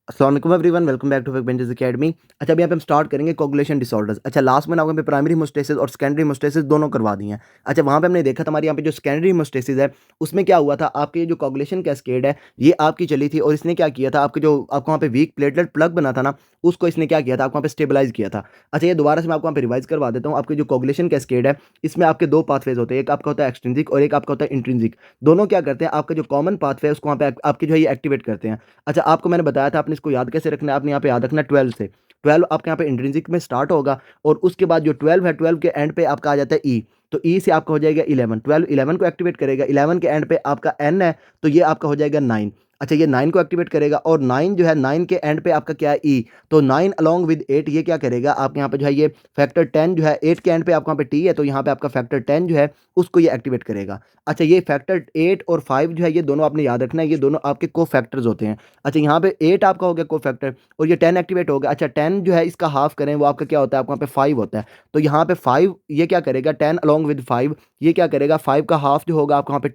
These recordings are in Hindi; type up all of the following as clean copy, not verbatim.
अस्सलाम वालेकुम everyone, welcome back to Benches Academy. अच्छा, अभी यहाँ पे हम स्टार्ट करेंगे कोगुलेशन डिसऑर्डर्स। अच्छा, लास्ट में ना आपको प्राइमरी हेमोस्टेसिस और सेकेंडरी हेमोस्टेसिस दोनों करवा दी हैं। अच्छा, वहाँ पे हमने देखा था हमारे यहाँ पे जो सेकेंडरी हेमोस्टेसिस है उसमें क्या हुआ था, आपके ये जो कोगुलेशन कैस्केड है ये आपकी चली थी और इसने क्या किया था, आपके जो आपको वहाँ पे वीक प्लेटलेट प्लग बना था ना, उसको इसने क्या किया था, आपको वहाँ पे स्टेबलाइज किया था। अच्छा, ये दोबारा से मैं आपको वहाँ पे रिवाइज करवा देता हूँ। आपके जो कोगुलेशन कैस्केड है इसमें आपके दो पाथवेज होते हैं, एक आपका होता है एक्सट्रिंसिक और एक आपका होता है इंट्रिंसिक। दोनों क्या करते हैं, आपका जो कॉमन पाथवे है उसको वहाँ पे आपके जो है ये एक्टिवेट करते हैं। अच्छा, आपको मैंने बताया था आपने इसको याद कैसे रखना है, आपने यहाँ पे याद रखना है 12 से। 12 आपके यहाँ पे इंट्रिंसिक में स्टार्ट होगा और उसके बाद जो 12 है, 12 के एंड पे आपका आ जाता है ई। तो ई से आपका हो जाएगा 11, 12 11 को एक्टिवेट करेगा, 11 के एंड पे आपका एन है, तो ये आपका हो जाएगा 9। अच्छा, ये 9 को एक्टिवेट करेगा और 9 जो है 9 के एंड पे आपका क्या है ई। तो 9 अलॉन्ग विद 8 ये क्या करेगा, आपके यहाँ पे जो है ये फैक्टर 10 जो है 8 के एंड पे आपका यहाँ पे टी है, तो यहाँ पे आपका फैक्टर 10 जो है उसको ये एक्टिवेट करेगा। अच्छा, ये फैक्टर 8 और 5 जो है ये दोनों आपने याद रखना है, ये दोनों आपके को फैक्टर्स होते हैं। अच्छा, यहाँ पे 8 आपका हो गया को फैक्टर और ये 10 एक्टिवेट हो गया। अच्छा, 10 जो है इसका हाफ करें वो आपका क्या होता है, आपको यहाँ पे 5 होता है। तो यहाँ पे 5 ये क्या करेगा, 10 अलॉन्ग विद 5 ये क्या करेगा, 5 का हाफ जो होगा आपको यहाँ पे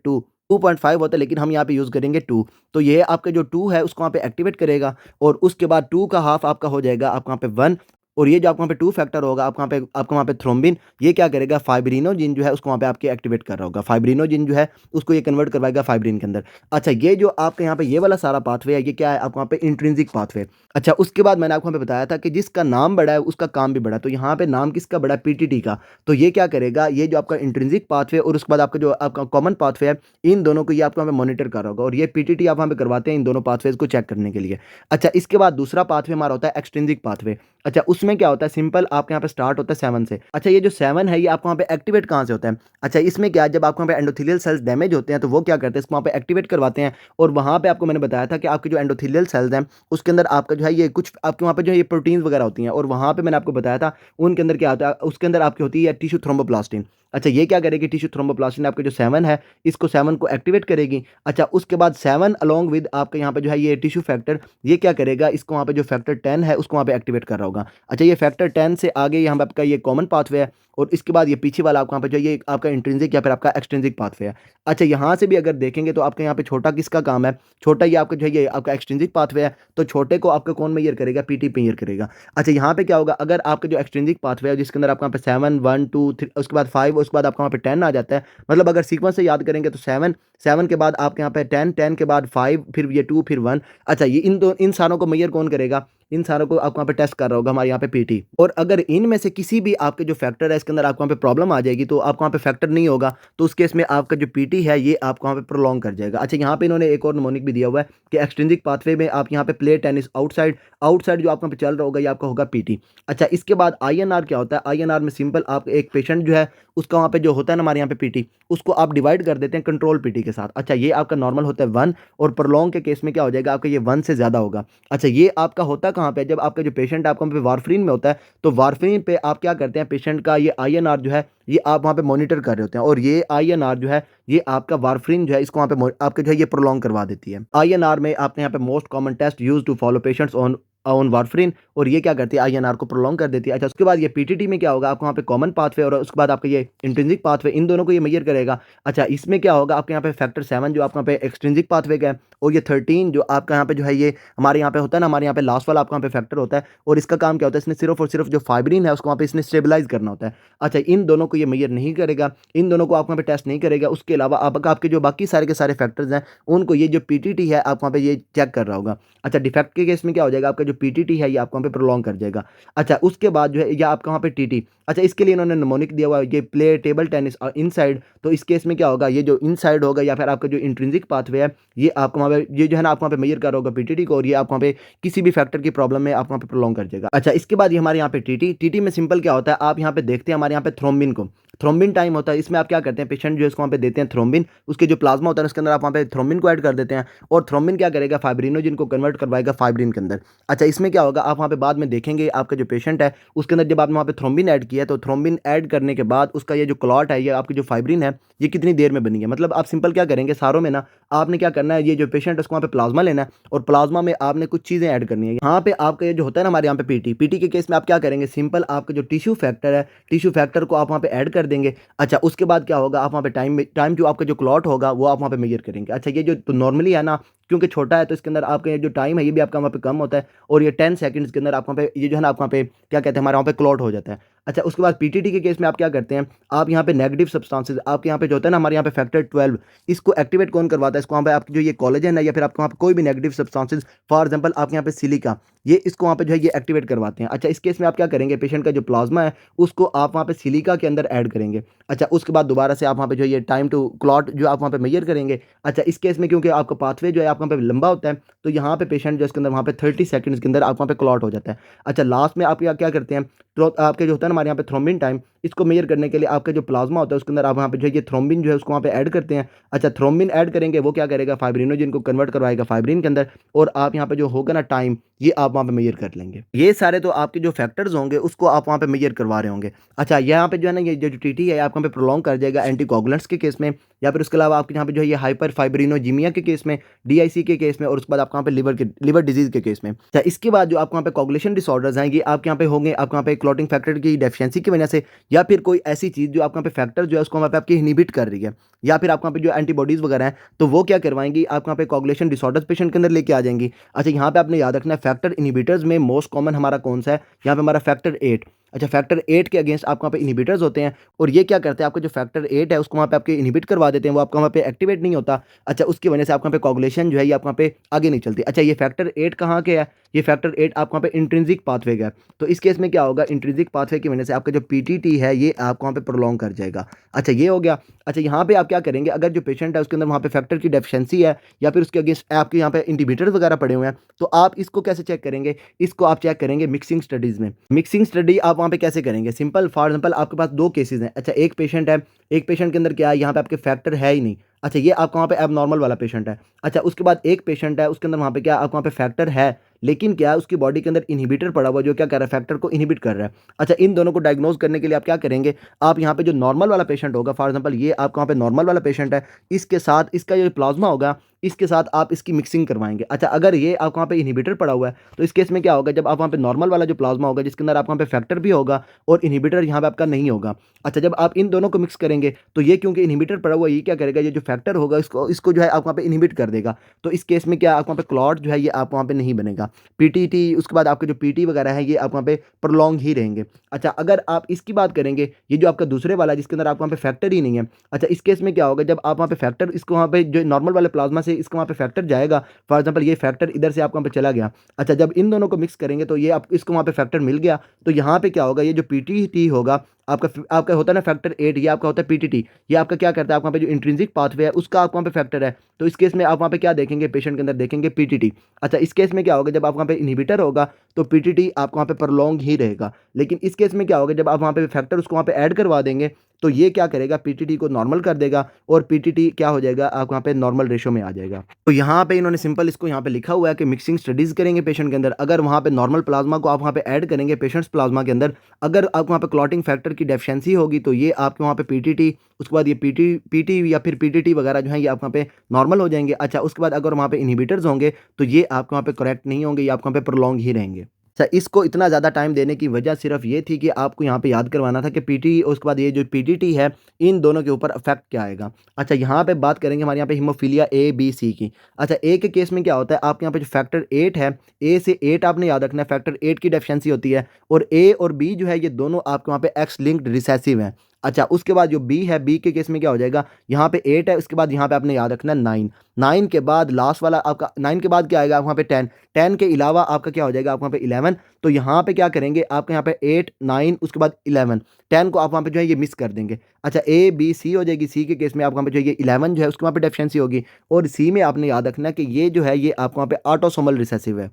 2.5 होता है, लेकिन हम यहाँ पे यूज़ करेंगे 2। तो ये आपका जो 2 है उसको वहाँ पे एक्टिवेट करेगा और उसके बाद 2 का हाफ आपका हो जाएगा आपको यहाँ पे 1। और ये जो आपको वहाँ पे 2 फैक्टर होगा आपको वहाँ पे थ्रोम्बिन ये क्या करेगा, फाइब्रिनोजिन जो है उसको वहाँ पे आपके एक्टिवेट कर रहा होगा। फाइब्रिनोजिन जो है उसको ये कन्वर्ट करवाएगा फाइब्रिन के अंदर। अच्छा, ये जो आपके यहाँ पे ये वाला सारा पाथवे है ये क्या है, आपको वहाँ पे इंट्रिंसिक पाथवे। अच्छा, उसके बाद मैंने आपको वहाँ पे बताया था कि जिसका नाम बड़ा है उसका काम भी बड़ा है। तो यहाँ पे नाम किसका बड़ा है, पीटीटी का। तो ये क्या करेगा, ये जो आपका इंट्रिंसिक पाथवे और उसके बाद आपका जो आपका कॉमन पाथवे है, इन दोनों को ये आपको वहाँ पे मॉनिटर कर रहा होगा और ये पीटीटी आप वहाँ पे करवाते हैं इन दोनों पाथवेज को चेक करने के लिए। अच्छा, इसके बाद दूसरा पाथवे हमारा होता है एक्सट्रिंसिक पाथवे। अच्छा, उसमें क्या होता है, सिंपल आपके यहाँ पे स्टार्ट होता है 7 से। अच्छा, ये जो 7 है ये आपको वहाँ पे एक्टिवेट कहाँ से होता है। अच्छा, इसमें क्या है, जब आपको वहाँ पे एंडोथेलियल सेल्स डैमेज होते हैं तो वो क्या करते हैं, इसको वहाँ पे एक्टिवेट करवाते हैं। और वहाँ पे आपको मैंने बताया था कि आपके जो एंडोथेलियल सेल्स हैं उसके अंदर आपका जो है ये कुछ आपके वहाँ पे जो है ये प्रोटीन्स वगैरह होती हैं और वहाँ पे मैंने आपको बताया था उनके अंदर क्या होता है, उसके अंदर आपकी होती है टिश्यू थ्रोम्बोप्लास्टिन। अच्छा, ये क्या करेगी, टिश्यू थ्रोम्बोप्लास्टिन आपके जो 7 है इसको 7 को एक्टिवेट करेगी। अच्छा, उसके बाद 7 अलॉन्ग विद आपके यहाँ पे जो है ये टिश्यू फैक्टर ये क्या करेगा, इसको वहाँ पे जो फैक्टर 10 है उसको वहाँ पे एक्टिवेट कर रहा होगा। अच्छा, ये फैक्टर 10 से आगे यहाँ पे आपका ये कॉमन पाथवे है और इसके बाद ये पीछे वाला आपको यहाँ पे जो ये आपका इंट्रिंसिक या फिर आपका एक्सट्रिंसिक पाथवे है। अच्छा, यहाँ से भी अगर देखेंगे तो आपके यहाँ पे छोटा किसका काम है, छोटा ये आपका जो है ये आपका एक्सट्रिंसिक पाथवे है, तो छोटे को आपका कौन मेजर करेगा, पीटी मेजर करेगा। अच्छा, यहाँ पे क्या होगा, अगर आपका जो एक्सट्रिंसिक पाथवे है जिसके अंदर आपका यहाँ पे 7 1 2 3 उसके बाद 5 उसके बाद आपका वहाँ पे 10 आ जाता है, मतलब अगर सीक्वेंस से याद करेंगे तो 7 7 के बाद आपके यहाँ पे 10 10 के बाद 5 फिर ये 2 फिर 1। अच्छा, ये इन सारों को मेजर कौन करेगा, इन सारों को आपको वहाँ पे टेस्ट कर रहा होगा हमारे यहाँ पे पीटी। और अगर इनमें से किसी भी आपके जो फैक्टर है इसके अंदर आपको वहाँ पे प्रॉब्लम आ जाएगी, तो आपको वहाँ पे फैक्टर नहीं होगा, तो उस केस में आपका जो पीटी है ये आपको वहाँ पे प्रोलॉन्ग कर जाएगा। अच्छा, यहाँ पे इन्होंने एक और निमोनिक भी दिया हुआ है कि एक्सट्रिंसिक पाथवे में आप यहाँ पे प्ले टेनिस आउटसाइड आउटसाइड जो आपका पे चल रहा होगा ये आपका होगा पीटी। अच्छा, इसके बाद आईएनआर क्या होता है, आईएनआर में सिंपल आप एक पेशेंट जो है उसका वहाँ पे जो होता है ना हमारे यहाँ पे पीटी, उसको आप डिवाइड कर देते हैं कंट्रोल पीटी के साथ। अच्छा, ये आपका नॉर्मल होता है 1 और प्रोलॉन्ग के केस में क्या हो जाएगा, आपका ये 1 से ज़्यादा होगा। अच्छा, ये आपका होता कहाँ पे है, जब आपका जो पेशेंट है आपका वहाँ पे वारफरीन में होता है, तो वारफरीन पे आप क्या करते हैं, पेशेंट का ये आईएनआर जो है ये आप वहाँ पे मॉनिटर कर रहे होते हैं और ये आईएनआर जो है ये आपका वारफरीन जो है इसको वहाँ पे आपके जो है ये प्रोलॉन्ग करवा देती है। आईएनआर में आपने यहाँ पे most common test use to follow patients on on warfarin और ये क्या करती है, आईएनआर को प्रोलॉन्ग कर देती है। अच्छा, उसके बाद ये पीटीटी में क्या होगा, आपको वहाँ पे कॉमन पाथवे और उसके बाद आपका ये इंट्रिंसिक पाथवे इन दोनों को ये मेजर करेगा। अच्छा, इसमें क्या होगा, आपके यहाँ पे फैक्टर 7 जो आपका यहाँ पे एक्सट्रिंसिक पाथवे का है और ये 13 जो आपका यहाँ पे जो है ये हमारे यहाँ पे होता है ना, हमारे यहाँ पे लास्ट वाला आपका यहाँ पे फैक्टर होता है और इसका काम क्या होता है, इसने सिर्फ और सिर्फ जो फाइब्रिन है उसको वहाँ पे इसने स्टेबलाइज करना होता है। अच्छा, इन दोनों को ये मेजर नहीं करेगा, इन दोनों को आप वहाँ पे टेस्ट नहीं करेगा। उसके अलावा आपके जो बाकी सारे के सारे फैक्टर्स हैं उनको ये जो पीटीटी है आप वहाँ पे ये चेक कर रहा होगा। अच्छा, डिफेक्ट के केस में क्या हो जाएगा, आपका जो पीटीटी है ये आपको वहाँ पे प्रोलॉन्ग कर जाएगा। अच्छा, उसके बाद जो है या आपका वहाँ पे टीटी। अच्छा, इसके लिए इन्होंने निमोनिक दिया हुआ है ये प्ले टेबल टेनिस इनसाइड। तो इस केस में क्या होगा, ये जो इनसाइड होगा या फिर आपका जो इंट्रिंसिक पाथवे है ये आपको वहाँ पे ये जो है ना आपको वहाँ पे मेजर कर रहा होगा पीटीटी को और ये आपको वहाँ पे किसी भी फैक्टर की प्रॉब्लम में आप वहाँ पे प्रोलॉन्ग कर जाएगा। अच्छा, इसके बाद ये हमारे यहाँ पे टीटी टीटी में सिंपल क्या होता है, आप यहाँ पे देखते हैं हमारे यहाँ पे थ्रोम्बिन को थ्रोम्बिन टाइम होता है। इसमें आप क्या करते हैं, पेशेंट जो है इसको वहाँ पे देते हैं थ्रोम्बिन, उसके जो प्लाज्मा होता है उसके अंदर आप वहाँ पे थ्रोम्बिन को ऐड कर देते हैं और थ्रोम्बिन क्या करेगा, फाइब्रिनोजिन को कन्वर्ट करवाएगा फाइब्रिन के अंदर। अच्छा, इसमें क्या होगा, आप वहाँ पे बाद में देखेंगे आपका जो पेशेंट है उसके अंदर जब आपने वहाँ पे थ्रोम्बिन ऐड किया है तो थ्रोम्बिन ऐड करने के बाद उसका ये जो क्लॉट है, ये आपकी जो फाइब्रिन है ये कितनी देर में बनी है। मतलब आप सिंपल क्या करेंगे, सारों में ना आपने क्या करना है, ये जो पेशेंट है उसको वहाँ पे प्लाज्मा लेना है और प्लाज्मा में आपने कुछ चीज़ें ऐड करनी है। यहाँ पे आपका ये जो होता है ना हमारे यहाँ पे पीटी पीटी के केस में आप क्या करेंगे, सिंपल आपका जो टिश्यू फैक्टर है टिश्यू फैक्टर को आप वहाँ पे ऐड कर देंगे। अच्छा, उसके बाद क्या होगा, आप वहाँ पे टाइम जो आपका जो क्लॉट होगा वो आप वहाँ पे मेजर करेंगे। अच्छा, ये जो तो नॉर्मली है ना क्योंकि छोटा है तो इसके अंदर आपका जो टाइम है ये भी आपका वहाँ पे कम होता है और ये 10 सेकंड्स के अंदर आप वहाँ पे ये जो है ना आप वहाँ पे क्या कहते हैं हमारा वहाँ पे क्लॉट हो जाता है। अच्छा उसके बाद पीटीटी के केस में आप क्या करते हैं, आप यहाँ पे नेगेटिव सब्सटेंसेस आपके यहाँ पे जो होता है ना हमारे यहाँ पे फैक्टर 12 इसको एक्टिवेट कौन करवाता है, इसको वहाँ पे आपकी जो ये कोलेजन है या फिर आपको वहाँ पे कोई भी नेगेटिव सब्सटेंसेस फॉर एग्जांपल आपके यहाँ पे सिलिका, ये इसको वहाँ पे जो है ये एक्टिवेट करवाते हैं। अच्छा इस केस में आप क्या करेंगे, पेशेंट का जो प्लाज्मा है उसको आप वहाँ पे सिलिका के अंदर ऐड करेंगे। अच्छा उसके बाद दोबारा से आप वहाँ पे जो ये टाइम टू क्लॉट जो आप वहाँ पे मेजर करेंगे। अच्छा इस केस में क्योंकि आपका पाथवे जो है आपका वहाँ पे लंबा होता है तो यहाँ पे पेशेंट जो इसके अंदर वहाँ पे 30 सेकंड्स के अंदर आप वहाँ पे क्लॉट हो जाता है। अच्छा लास्ट में आप क्या करते हैं, तो आपके जो होता है ना हमारे यहाँ पे थ्रोम्बिन टाइम, इसको मेजर करने के लिए आपका जो प्लाज्मा होता है उसके अंदर आप वहाँ पे जो है ये थ्रोम्बिन जो है उसको वहाँ पे ऐड करते हैं। अच्छा थ्रोम्बिन ऐड करेंगे वो क्या करेगा, फाइब्रिनोजन को कन्वर्ट करवाएगा फाइब्रिन के अंदर और आप यहाँ पे जो होगा ना टाइम ये आप वहाँ पे मेजर कर लेंगे। ये सारे तो आपके जो फैक्टर्स होंगे उसको आप वहाँ पे मेजर करवा रहे होंगे। अच्छा यहाँ पे जो है ना ये जो टीटी है आपको यहाँ पे प्रोलॉन्ग कर जाएगा एंटीकोगुलेंट्स के केस में, या फिर उसके अलावा आपके यहाँ पे जो है ये हाइपर फाइब्रिनोजीमिया के केस में, डीआईसी के केस में और उसके बाद आपको यहाँ पे लिवर डिजीज के केस में। अच्छा इसके बाद जो आपको यहाँ पे कोगुलेशन डिसऑर्डर्स हैं ये आपके यहाँ पे होंगे आपको यहाँ पे क्लॉटिंग फैक्टर की डेफिशिएंसी की वजह से, या फिर कोई ऐसी चीज़ जो आपको यहाँ पे फैक्टर जो है उसको वहाँ पे आपकी इनहिबिट कर रही है, या फिर आपको यहाँ पे जो एंटीबॉडीज़ वगैरह हैं तो वो क्या करवाएंगी आपको यहाँ पे कोगुलेशन डिसऑर्डर्स पेशेंट के अंदर लेके आ जाएंगी। अच्छा यहाँ पे आपने याद रखना है फैक्टर इनहिबिटर्स में मोस्ट कॉमन हमारा कौन सा है, यहाँ पे हमारा फैक्टर 8। अच्छा फैक्टर 8 के अगेंस्ट आपको वहाँ पे इनहिबिटर्स होते हैं और ये क्या करते हैं आपका जो फैक्टर 8 है उसको वहाँ पे आपके इनहिबिट करवा देते हैं, वो आपका वहाँ पे एक्टिवेट नहीं होता। अच्छा उसकी वजह से आपको वहाँ पे कोगुलेशन जो है ये आपको वहाँ पे आगे नहीं चलती। अच्छा ये फैक्टर 8 कहाँ के है, ये फैक्टर 8 आपको वहाँ पे इंट्रिंसिक पाथवे का है, तो इस केस में क्या होगा इंट्रिंसिक पाथवे की वजह से आपका जो पीटीटी है ये आपको वहाँ पे प्रोलॉन्ग कर जाएगा। अच्छा ये हो गया। अच्छा यहाँ पे आप क्या करेंगे, अगर जो पेशेंट है उसके अंदर वहाँ पे फैक्टर की डेफिशिएंसी है या फिर उसके अगेंस्ट आपके यहाँ पे इनहिबिटर्स वगैरह पड़े हुए हैं, तो आप इसको कैसे चेक करेंगे, इसको आप चेक करेंगे मिक्सिंग स्टडीज़ में। मिक्सिंग स्टडी आप वहाँ पे कैसे करेंगे, सिंपल फॉर एग्जांपल आपके पास दो केसेस हैं। अच्छा एक पेशेंट है, एक पेशेंट के अंदर क्या है यहाँ पे आपके फैक्टर है ही नहीं। अच्छा ये आपका वहाँ पे एबनॉर्मल वाला पेशेंट है। अच्छा उसके बाद एक पेशेंट है उसके अंदर वहाँ पे क्या आपको वहाँ पे फैक्टर है लेकिन क्या है उसकी बॉडी के अंदर इनहिबिटर पड़ा हुआ जो क्या कर रहा है फैक्टर को इनहिबिट कर रहा है। अच्छा इन दोनों को डायग्नोज करने के लिए आप क्या करेंगे, आप यहाँ पे जो नॉर्मल वाला पेशेंट होगा फॉर एग्जांपल ये आपका वहाँ पे नॉर्मल वाला पेशेंट है, इसके साथ इसका जो प्लाज्मा होगा इसके साथ आप इसकी मिक्सिंग करवाएंगे। अच्छा अगर ये आपको वहाँ पे इनहिबिटर पड़ा हुआ है तो इस केस में क्या होगा, जब आप वहाँ पे नॉर्मल वाला जो प्लाज्मा होगा जिसके अंदर आपको वहाँ पे फैक्टर भी होगा और इनहिबिटर यहाँ पे आपका नहीं होगा। अच्छा जब आप इन दोनों को मिक्स करेंगे तो ये क्योंकि इनहिबिटर पड़ा हुआ है ये क्या करेगा, ये जो फैक्टर होगा इसको इसको जो है आप वहाँ पे इनहिबिट कर देगा, तो इस केस में क्या आपको वहाँ पे क्लॉट जो है ये आप वहाँ पे नहीं बनेगा। पीटीटी उसके बाद आपके जो पीटी वगैरह है ये आप वहाँ पे प्रोलॉन्ग ही रहेंगे। अच्छा अगर आप इसकी बात करेंगे ये जो आपका दूसरे वाला जिसके अंदर आपको वहाँ पे फैक्टर ही नहीं है, अच्छा इस केस में क्या होगा, जब आप वहाँ पे फैक्टर इसको वहाँ पे जो नॉर्मल वाले प्लाज्मा से इसको वहाँ पे फैक्टर जाएगा, फॉर एग्जांपल ये फैक्टर इधर से आपको वहाँ पे चला गया। अच्छा जब इन दोनों को मिक्स करेंगे तो ये आप इसको वहाँ पे फैक्टर मिल गया, तो यहाँ पे क्या होगा, ये जो पीटीटी होगा आपका होता है ना फैक्टर 8, ये आपका होता है पीटीटी, ये आपका क्या करता है आपको वहाँ पे जो इंट्रिंसिक पाथवे है उसका आपको वहाँ पे फैक्टर है, तो इस केस में आप वहाँ पे क्या देखेंगे पेशेंट के अंदर देखेंगे पीटीटी। अच्छा इस केस में क्या होगा, जब आप वहाँ पे इनहिबिटर होगा तो पीटीटी आपको वहाँ पे प्रोलॉन्ग ही रहेगा, लेकिन इस केस में क्या होगा जब आप वहाँ पे फैक्टर उसको वहाँ पे ऐड करवा देंगे तो ये क्या करेगा पीटीटी को नॉर्मल कर देगा और पीटीटी क्या हो जाएगा आपको वहाँ पे नॉर्मल रेशो में आ जाएगा। तो यहाँ पे इन्होंने सिंपल इसको यहाँ पे लिखा हुआ है कि मिक्सिंग स्टडीज़ करेंगे पेशेंट के अंदर, अगर वहाँ पे नॉर्मल प्लाज्मा को आप वहाँ पे ऐड करेंगे पेशेंट्स प्लाज्मा के अंदर, अगर आपको वहाँ पे क्लॉटिंग फैक्टर की डेफिशिएंसी होगी तो ये आपके वहाँ पे पीटीटी उसके बाद ये पीटी या फिर पीटीटी वगैरह जो है ये आप वहाँ पे नॉर्मल हो जाएंगे। अच्छा उसके बाद अगर वहाँ पे इनहिबिटर्स होंगे तो ये आपके वहाँ पे करेक्ट नहीं होंगे, ये आपको वहाँ पे प्रोलॉन्ग ही रहेंगे। अच्छा इसको इतना ज़्यादा टाइम देने की वजह सिर्फ ये थी कि आपको यहाँ पे याद करवाना था कि पीटी और उसके बाद ये जो पीटीटी है इन दोनों के ऊपर इफेक्ट क्या आएगा। अच्छा यहाँ पे बात करेंगे हमारे यहाँ पे हीमोफीलिया ए बी सी की। अच्छा ए के केस में क्या होता है, आपके यहाँ पे जो फैक्टर 8 है, ए से 8 आपने याद रखना है, फैक्टर 8 की डेफिशिएंसी होती है और ए और बी जो है ये दोनों आपके वहाँ पे एक्स लिंक्ड रिसेसिव हैं। अच्छा उसके बाद जो बी है, बी के केस में क्या हो जाएगा, यहाँ पे 8 है उसके बाद यहाँ पे आपने याद रखना है 9, 9 के बाद लास्ट वाला आपका 9 के बाद क्या आएगा वहाँ पे 10, 10 के अलावा आपका क्या हो जाएगा आपको वहाँ पे 11, तो यहाँ पे क्या करेंगे आपके यहाँ पे 8 9 उसके बाद 11, 10 को आप वहाँ पे जो है ये मिस कर देंगे। अच्छा ए बी सी हो जाएगी, सी के केस में आपको वहाँ पे जो है ये 11 जो है उसके वहाँ पे डेफिशिएंसी होगी और सी में आपने याद रखना है कि ये जो है ये आपको वहाँ पे ऑटोसोमल रिसेसिव है।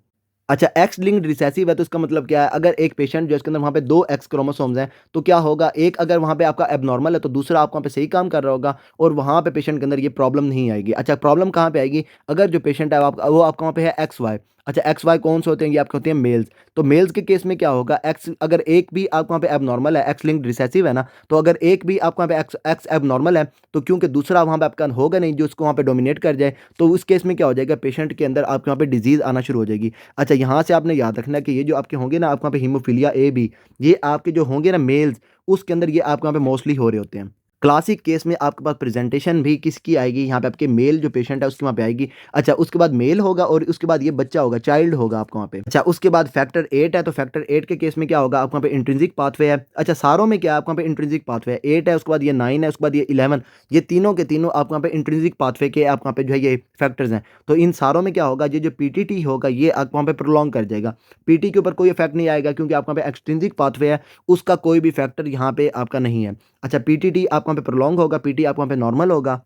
अच्छा एक्स लिंक्ड रिसेसिव है तो इसका मतलब क्या है, अगर एक पेशेंट जो इसके अंदर वहाँ पे 2 एक्स क्रोमोसोम्स हैं तो क्या होगा, एक अगर वहाँ पे आपका एबनॉर्मल है तो दूसरा आपको वहाँ पे सही काम कर रहा होगा और वहाँ पे पेशेंट के अंदर ये प्रॉब्लम नहीं आएगी। अच्छा प्रॉब्लम कहाँ पे आएगी, अगर जो पेशेंट है वो आपका वहाँ पे है एक्स वाई। अच्छा एक्स वाई कौन से होते हैं, ये आपके होते हैं मेल्स, तो मेल्स के केस में क्या होगा, एक्स अगर एक भी आपको वहाँ पे एबनॉर्मल है, एक्स लिंक्ड रिसेसिव है ना, तो अगर एक भी आपको वहाँ पे एक्स एक्स एबनॉर्मल है तो क्योंकि दूसरा वहाँ पे आपका होगा नहीं जो उसको वहाँ पे डोमिनेट कर जाए, तो उस केस में क्या हो जाएगा पेशेंट के अंदर आपके वहाँ पे डिजीज़ आना शुरू हो जाएगी। अच्छा यहाँ से आपने याद रखना है कि ये जो आपके होंगे ना आपको वहाँ पे हीमोफीलिया ए बी, ये आपके जो होंगे ना मेल्स उसके अंदर ये आपके वहाँ पे मोस्टली हो रहे होते हैं। क्लासिक केस में आपके पास प्रेजेंटेशन भी किसकी आएगी, यहाँ पे आपके मेल जो पेशेंट है उसकी वहाँ पे आएगी। अच्छा, उसके बाद मेल होगा और उसके बाद ये बच्चा होगा, चाइल्ड होगा आपका वहाँ पे। अच्छा, उसके बाद फैक्टर 8 है, तो फैक्टर 8 के केस में क्या होगा, आपको वहाँ पे इंट्रिंसिक पाथवे है। अच्छा, सारों में क्या है, आपको वहाँ पे इंट्रिंसिक पाथवे है, 8 है, उसके बाद ये 9 है, उसके बाद ये 11, ये तीनों के तीनों आपको वहाँ पे इंट्रिंसिक पाथवे के आपको वहाँ पे जो है ये फैक्टर्स हैं। तो इन सारों में क्या होगा, ये जो पीटीटी होगा ये आपको वहाँ पे प्रोलॉन्ग कर जाएगा। पीटी के ऊपर कोई इफेक्ट नहीं आएगा क्योंकि आपको वहाँ पे एक्सट्रिंसिक पाथवे है, उसका कोई भी फैक्टर यहाँ पे आपका नहीं है। अच्छा, पीटीटी आपको वहाँ पे प्रोलॉन्ग होगा, पीटी आपको वहाँ पे नॉर्मल होगा।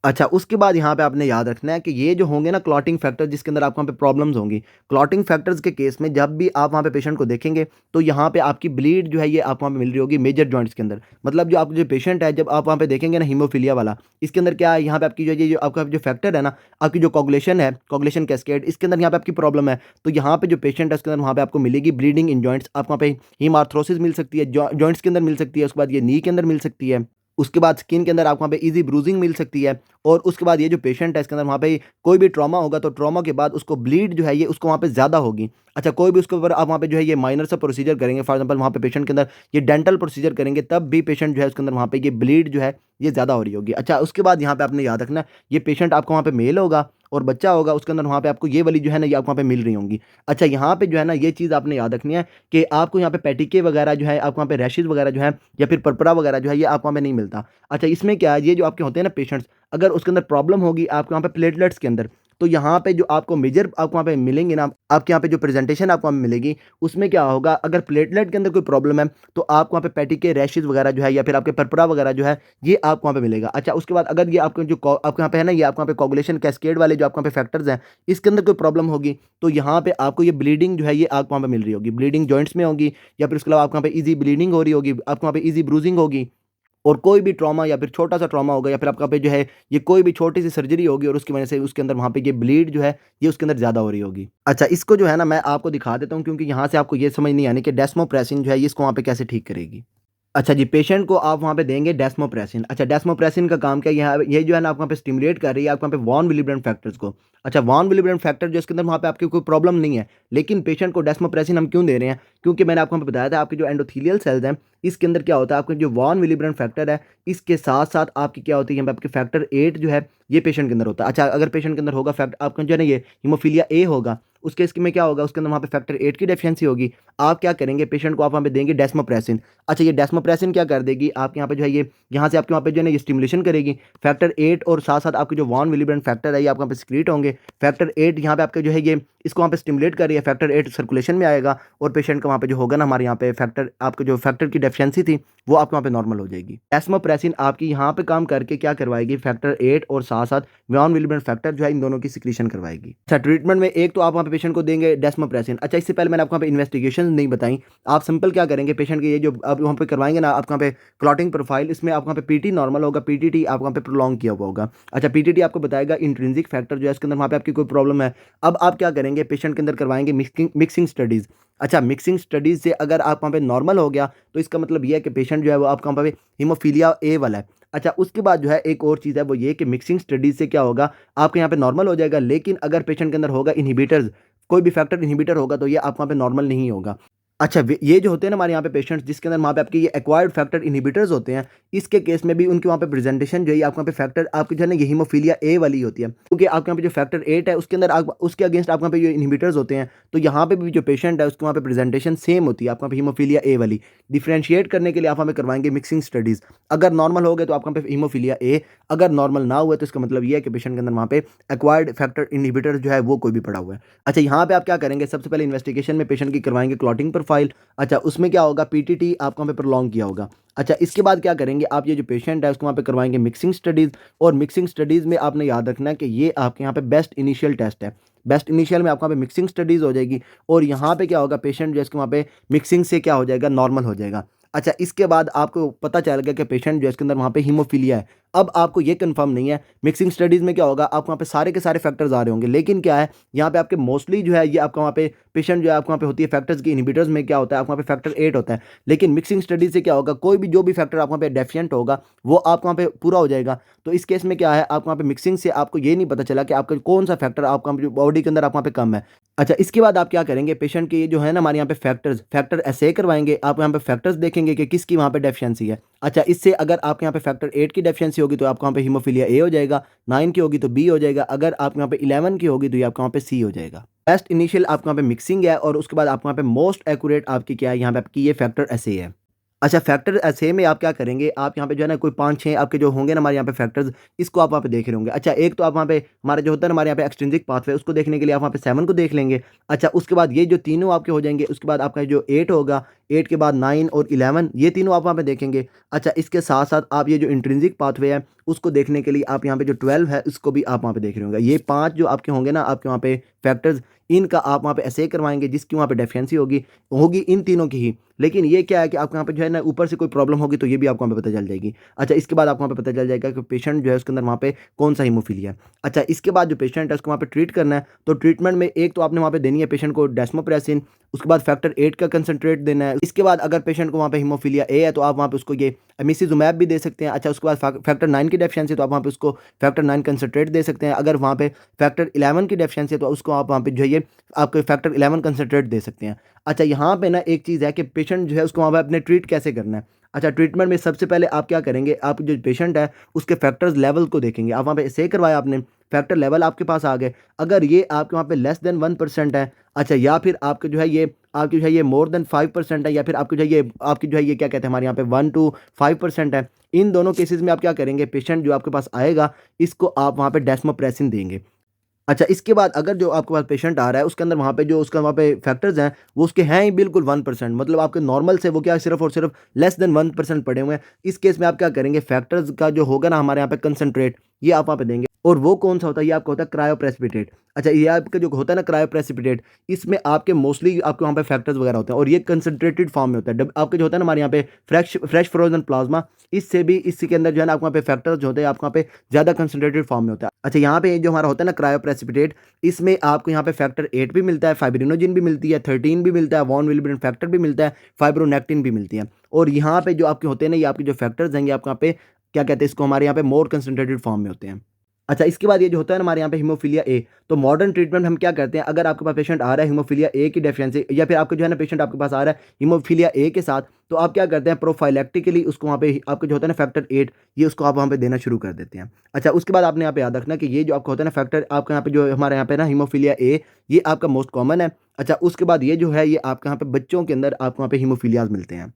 अच्छा, उसके बाद यहाँ पे आपने याद रखना है कि ये जो होंगे ना क्लॉटिंग फैक्टर जिसके अंदर आपको वहाँ पे प्रॉब्लम्स होंगी। क्लॉटिंग फैक्टर्स के केस में जब भी आप वहाँ पे पेशेंट को देखेंगे, तो यहाँ पे आपकी ब्लीड जो है ये आपको वहाँ पे मिल रही होगी मेजर जॉइंट्स के अंदर। मतलब जो आपका जो पेशेंट है, जब आप वहाँ पे देखेंगे ना हीमोफीलिया वाला, इसके अंदर क्या है, यहाँ पे आपकी जो ये जो आपका जो फैक्टर है ना, आपकी जो कोगुलेशन है, कोगुलेशन कैस्केड, इसके अंदर यहाँ पे आपकी प्रॉब्लम है। तो यहाँ पे जो पेशेंट है उसके अंदर वहाँ पे आपको मिलेगी ब्लीडिंग इन जॉइंट्स, आपको वहाँ पे हीमार्थ्रोसिस मिल सकती है, जॉइंट्स के अंदर मिल सकती है, उसके बाद ये नी के अंदर मिल सकती है। उसके बाद स्किन के अंदर आपको वहाँ पे ईज़ी ब्रूजिंग मिल सकती है। और उसके बाद ये जो पेशेंट है इसके अंदर वहाँ पे कोई भी ट्रॉमा होगा, तो ट्रॉमा के बाद उसको ब्लीड जो है ये उसको वहाँ पे ज़्यादा होगी। अच्छा, कोई भी उसके ऊपर आप वहाँ पे जो है ये माइनर सा प्रोसीजर करेंगे, फॉर एग्जांपल वहाँ पे पेशेंट के अंदर ये डेंटल प्रोसीजर करेंगे, तब भी पेशेंट जो है उसके अंदर वहाँ पे ये ब्लीड जो है ये ज़्यादा हो रही होगी। अच्छा, उसके बाद यहाँ पे आपने याद रखना है, ये पेशेंट आपको वहाँ पे मेल होगा और बच्चा होगा, उसके अंदर वहाँ पे आपको ये वाली जो है ना ये आपको वहाँ पे मिल रही होंगी। अच्छा, यहाँ पे जो है ना ये चीज़ आपने याद रखनी है कि आपको यहाँ पे पेटिके वगैरह जो है, आपको वहाँ पे रैशेज़ वगैरह जो है या फिर परपरा वगैरह जो है ये आपको वहाँ पे नहीं मिलता। अच्छा, इसमें क्या है, ये जो आपके होते हैं ना पेशेंट्स, अगर उसके अंदर प्रॉब्लम होगी आपके वहाँ पे प्लेटलेट्स के अंदर, तो यहाँ पे जो आपको मेजर आपको वहाँ पे मिलेंगे ना, आपके यहाँ पे जो प्रेजेंटेशन आपको वहाँ पे मिलेगी, उसमें क्या होगा, अगर प्लेटलेट के अंदर कोई प्रॉब्लम है, तो आपको वहाँ पे पेटिके रैशेज़ वगैरह जो है या फिर आपके परपरा वगैरह जो है, ये आपको वहाँ पे मिलेगा। अच्छा, उसके बाद अगर ये आपके जो आपके यहाँ पे है ना, ये आपको वहाँ पे कोगुलेशन कैस्केड वाले जो आपको वहाँ पे फैक्टर्स हैं, इसके अंदर कोई प्रॉब्लम होगी, तो यहाँ पे आपको ये ब्लीडिंग जो है ये आपको वहाँ पे मिल रही होगी। ब्लीडिंग जॉइंट्स में होगी या फिर उसके अलावा आपको वहाँ पे ईज़ी ब्लीडिंग हो रही होगी, आपको वहाँ पे ईज़ी ब्रूजिंग होगी। और कोई भी ट्रॉमा या फिर छोटा-सा ट्रॉमा होगा या फिर आपका पे जो है ये कोई भी छोटी-सी सर्जरी होगी और उसकी वजह से उसके अंदर वहाँ पे ये ब्लीड जो है ये उसके अंदर ज़्यादा हो रही होगी। अच्छा, इसको जो है ना मैं आपको दिखा देता हूँ क्योंकि यहाँ से आपको ये समझ नहीं आनी कि डेस्मोप्रेसिन जो है ये इसको वहाँ पे कैसे ठीक करेगी। अच्छा जी, पेशेंट को आप वहाँ पे देंगे डेस्मोप्रेसिन। अच्छा, डेस्मोप्रेसिन का काम क्या है, यहाँ ये जो है ना आपको वहाँ पे स्टिमुलेट कर रही है आपको वहाँ पे वॉन विलिब्रेंट फैक्टर्स को। अच्छा, वॉन विलिब्रेंट फैक्टर जो इसके अंदर वहाँ पे आपकी कोई प्रॉब्लम नहीं है, लेकिन पेशेंट को डेस्मोप्रेसिन हम क्यों दे रहे हैं? क्योंकि मैंने आपको वहाँ पे बताया था आपके जो एंडोथेलियल सेल्स हैं, इसके अंदर क्या होता है, आपके जो वॉन विलिब्रेंट फैक्टर है, इसके साथ-साथ आपकी क्या होती है, यहाँ पे आपके फैक्टर 8 जो है, ये पेशेंट के अंदर होता है। अच्छा, अगर पेशेंट के अंदर होगा आपका जो है ना ये हीमोफीलिया ए होगा, उस केस में क्या होगा, उसके अंदर वहाँ पे फैक्टर 8 की डेफिशिएंसी होगी। आप क्या करेंगे, पेशेंट को आप वहाँ पे देंगे डेस्मोप्रेसिन। अच्छा, ये डेस्मोप्रेसिन क्या कर देगी, आपके यहाँ पे जो है ये यहाँ से आपके वहाँ पे जो है ना ये स्टिमुलेशन करेगी। फैक्टर 8 और साथ-साथ आपके जो वॉन विलिब्रेंट फैक्टर है ये आपके वहाँ पे सिक्रीट होंगे। फैक्टर 8 यहाँ पे आपके जो है ये इसको वहाँ पे स्टिमुलेट कर रही है, फैक्टर 8 सर्कुलेशन में आएगा और पेशेंट का वहाँ पे जो होगा ना हमारे यहाँ पे फैक्टर आपके जो फैक्टर की डेफिशिएंसी थी, वो आपके वहाँ पे नॉर्मल हो जाएगी। डेस्मोप्रेसिन आपकी यहाँ पे काम करके क्या करवाएगी, फैक्टर 8 और साथ-साथ वॉन विलिब्रेंट फैक्टर जो है इन दोनों की सिक्रीशन करवाएगी। अच्छा, ट्रीटमेंट में एक तो आप वहाँ पे पेशेंट को देंगे डेस्मोप्रेसिन। अच्छा, इससे पहले मैंने आपको वहाँ पे इन्वेस्टिगेशन नहीं बताई। आप सिंपल क्या करेंगे, पेशेंट के ये जो आप वहाँ पे करवाएँगे ना, आपको वहाँ पे क्लॉटिंग प्रोफाइल, इसमें आपको वहाँ पे पीटी नॉर्मल होगा, पीटीटी आपको वहाँ पे प्रोलॉन्ग किया हुआ होगा। अच्छा, पीटीटी आपको बताएगा इंट्रिंसिक फैक्टर जो है इसके अंदर वहाँ पे आपकी कोई प्रॉब्लम है। अब आप क्या करेंगे, पेशेंट के अंदर करवाएँगे मिक्सिंग स्टडीज़। अच्छा, मिक्सिंग स्टडीज़ से अगर आप वहाँ पे नॉर्मल हो गया, तो इसका मतलब ये है कि पेशेंट जो है वो आपका वहाँ पे हीमोफीलिया ए वाला है। अच्छा, उसके बाद जो है एक और चीज़ है वो ये कि मिक्सिंग स्टडीज़ से क्या होगा, आपके यहाँ पे नॉर्मल हो जाएगा, लेकिन अगर पेशेंट के अंदर होगा इन्हिबिटर्स, कोई भी फैक्टर इन्हिबिटर होगा, तो ये आपको वहाँ पे नॉर्मल नहीं होगा। अच्छा, वे ये जो होते हैं ना हमारे यहाँ पे पेशेंट्स जिसके अंदर वहाँ पे आपके ये एक्वायर्ड फैक्टर इन्हिबिटर्स होते हैं, इसके केस में भी उनके वहाँ पे प्रेजेंटेशन जो है आपके वहाँ पे फैक्टर आपकी जो है ना ये हीमोफीलिया ए वाली होती है। क्योंकि आपके यहाँ पे जो फैक्टर 8 है उसके अंदर आप उसके अगेंस्ट आपके यहाँ पे जो इन्हिबिटर्स होते हैं, तो यहाँ पे भी जो पेशेंट है उसके वहाँ पे प्रेजेंटेशन सेम होती है आपके वहाँ पे हीमोफीलिया ए वाली। डिफरेंशिएट करने के लिए आप हमें करवाएँगे मिक्सिंग स्टडीज़। अगर नॉर्मल हो गए तो आपके यहाँ पे हीमोफीलिया ए, अगर नॉर्मल ना हुए तो इसका मतलब ये है कि पेशेंट के अंदर वहाँ पे एक्वायर्ड फैक्टर इन्हिबिटर जो है वो कोई भी पड़ा हुआ है। अच्छा, यहाँ पे आप क्या करेंगे, सबसे पहले इन्वेस्टिगेशन में पेशेंट की करवाएँगे क्लॉटिंग प्रोफाइल। अच्छा, उसमें क्या होगा, पीटीटी आपको वहाँ पे प्रोलॉन्ग किया होगा। अच्छा, इसके बाद क्या करेंगे, आप ये जो पेशेंट है उसको वहाँ पे करवाएँगे मिक्सिंग स्टडीज़। और मिक्सिंग स्टडीज़ में आपने याद रखना है कि ये आपके यहाँ पे बेस्ट इनिशियल टेस्ट है। बेस्ट इनिशियल में आपको वहाँ पे मिक्सिंग स्टडीज़ हो जाएगी और यहाँ पे क्या होगा, पेशेंट जो है इसके वहाँ पे मिक्सिंग से क्या हो जाएगा, नॉर्मल हो जाएगा। अच्छा, इसके बाद आपको पता चल गया कि पेशेंट जो है इसके अंदर वहाँ पे हीमोफीलिया है। अब आपको ये कन्फर्म नहीं है, मिक्सिंग स्टडीज़ में क्या होगा, आपको वहाँ पे सारे के सारे फैक्टर्स आ रहे होंगे, लेकिन क्या है, यहाँ पे आपके मोस्टली जो है ये आपका वहाँ पे पेशेंट जो है आपको वहाँ पे होती है फैक्टर्स की इन्हिबिटर्स में क्या होता है, आपको वहाँ पे फैक्टर 8 होता है। लेकिन मिक्सिंग स्टडी से क्या होगा, कोई भी जो भी फैक्टर आपको वहाँ पे डेफिशिएंट होगा, वो आपको वहाँ पे पूरा हो जाएगा। तो इस केस में क्या है, आपको वहाँ पे मिक्सिंग से आपको ये नहीं पता चला कि आपका कौन-सा फैक्टर आपका बॉडी के अंदर आपको वहाँ पे कम है। अच्छा, इसके बाद आप क्या करेंगे, पेशेंट के ये जो है ना हमारे यहाँ पे फैक्टर एसे करवाएँगे। आप यहाँ पे फैक्टर्स देखेंगे कि किसकी वहाँ पे डेफ़िशिएंसी है। अच्छा, इससे अगर आपके यहाँ पे फैक्टर 8 की डेफ़िशिएंसी होगी तो आपको वहाँ पे हीमोफिलिया ए हो जाएगा, 9 की होगी तो बी हो जाएगा, अगर आपके यहाँ पे 11 की होगी तो ये आपके वहाँ पे सी हो जाएगा। बेस्ट इनिशियल आपके वहाँ पे मिक्सिंग है और उसके बाद आपके वहाँ पे मोस्ट एक्यूरेट आपकी क्या है, यहाँ पे आपकी ये फैक्टर एसे है। अच्छा, फैक्टर ऐसे में आप क्या करेंगे, आप यहाँ पे जो है ना कोई 5-6 आपके जो होंगे ना हमारे यहाँ पे फैक्टर्स, इसको आप वहाँ पे देख रहे होंगे। अच्छा, एक तो आप वहाँ पे हमारा जो होता है ना हमारे यहाँ पे एक्सट्रिंसिक पाथवे, उसको देखने के लिए आप वहाँ पे 7 को देख लेंगे। अच्छा, उसके बाद ये जो तीनों आपके हो जाएँगे, उसके बाद आपका जो 8 होगा, 8 के बाद 9 और 11 ये तीनों आप वहाँ पे देखेंगे। अच्छा, इसके साथ-साथ आप ये जो इंट्रिंसिक पाथवे है, उसको देखने के लिए आप यहाँ पे जो 12 है, इसको भी आप वहाँ पे देख रहे होंगे। ये 5 जो आपके होंगे ना आपके वहाँ पे फैक्टर्स, इनका आप वहाँ पे एसे करवाएँगे, जिसकी वहाँ पे डेफिशिएंसी होगी, होगी इन तीनों की ही। लेकिन ये क्या है कि आपको यहाँ पे जो है ना ऊपर से कोई प्रॉब्लम होगी तो ये भी आपको वहाँ पे पता चल जाएगी। अच्छा, इसके बाद आपको वहाँ पे पता चल जाएगा कि पेशेंट जो है उसके अंदर वहाँ पे कौन-सा हीमोफिलिया है। अच्छा, इसके बाद जो पेशेंट है उसको वहाँ पे ट्रीट करना है, तो ट्रीटमेंट में एक तो आपने वहाँ पे देनी है पेशेंट को डेस्मोप्रेसिन, उसके बाद फैक्टर 8 का कंसंट्रेट देना है। इसके बाद अगर पेशेंट को वहाँ पे हीमोफिलिया ए है तो आप वहाँ पे उसको ये एमिसिजुमैब भी दे सकते हैं। अच्छा, उसके बाद फैक्टर 9 की डेफिशिएंसी है तो आप वहाँ पे उसको फैक्टर 9 कंसंट्रेट दे सकते हैं। अगर वहाँ पे फैक्टर 11 की डेफिशिएंसी है तो उसको आप वहाँ पे जो है ये आपके फैक्टर 11 कंसंट्रेट दे सकते हैं। अच्छा, यहाँ पे ना एक चीज़ है कि पेशेंट जो है उसको वहाँ पे अपने ट्रीट कैसे करना है। अच्छा, ट्रीटमेंट में सबसे पहले आप क्या करेंगे, आप जो पेशेंट है उसके फैक्टर्स लेवल को देखेंगे। आप वहाँ पे ऐसे करवाया आपने, फैक्टर लेवल आपके पास आ गए। अगर ये आपके वहाँ पे लेस देन 1% है, अच्छा या फिर आपके जो है ये आपकी जो है ये मोर देन 5% है, या फिर आपकी जो है ये आपकी जो है ये क्या कहते हैं हमारे यहाँ पे 1 टू 5% है। इन दोनों केसेज़ में आप क्या करेंगे, पेशेंट जो आपके पास आएगा, इसको आप वहाँ पे डेस्मोप्रेसिन देंगे। अच्छा, इसके बाद अगर जो आपके पास पेशेंट आ रहा है उसके अंदर वहाँ पे जो उसका वहाँ पे फैक्टर्स हैं, वो उसके हैं ही बिल्कुल 1%, मतलब आपके नॉर्मल से वो क्या है सिर्फ़ और सिर्फ़ लेस देन 1% पड़े हुए हैं। इस केस में आप क्या करेंगे, फैक्टर्स का जो होगा ना हमारे यहाँ पे कंसंट्रेट, ये आप वहाँ पे देंगे और वो कौन-सा होता है, ये आपका होता है क्रायोप्रेसिपिटेट। अच्छा, ये आपका जो होता है ना क्रायोप्रेसिपिटेट, इसमें आपके मोस्टली आपके वहाँ पे फैक्टर्स वगैरह होते हैं और ये कंसंट्रेटेड फॉर्म में होता है। डब आपके जो होता है ना हमारे यहाँ पे फ्रेश फ्रोज़न प्लाज़्मा, इससे भी इसी के अंदर जो है ना आपके वहाँ पे फैक्टर्स जो होते हैं आपके वहाँ पे ज़्यादा कंसंट्रेटेड फॉर्म में होता है। अच्छा, यहाँ पे जो हमारा होता है ना क्रायोप्रेसिपिटेट, इसमें आपको यहाँ पे फैक्टर 8 भी मिलता है, फाइब्रिनोजेन भी मिलती है, 13 भी मिलता है, वॉन विलिब्रिन फैक्टर भी मिलता है, फाइब्रोनेक्टिन भी मिलती है। और यहाँ पे जो आपके होते हैं ना, ये आपके जो फैक्टर्स हैं, ये आपको यहाँ पे क्या कहते हैं इसको, हमारे यहाँ पे मोर कंसंट्रेटेड फॉर्म में होते हैं। अच्छा, इसके बाद ये जो होता है ना हमारे यहाँ पे हीमोफिलिया ए, तो मॉडर्न ट्रीटमेंट हम क्या करते हैं, अगर आपके पास पेशेंट आ रहा है हीमोफिलिया ए की डेफिशिएंसी, या फिर आपका जो है ना पेशेंट आपके पास आ रहा है हीमोफिलिया ए के साथ, तो आप क्या करते हैं प्रोफाइलैक्टिकली उसको वहाँ पे आपका जो होता है ना फैक्टर 8, ये उसको आप वहाँ पे देना शुरू कर देते हैं। अच्छा, उसके बाद आपने यहाँ पे याद रखना कि ये जो आपका होता है ना फैक्टर आपके यहाँ पे जो हमारे यहाँ पे ना हीमोफिलिया ए, ये आपका मोस्ट कॉमन है। अच्छा, उसके बाद ये जो है ये आपके यहाँ पे बच्चों के अंदर आपको वहाँ पे हीमोफिलियाज़ मिलते हैं।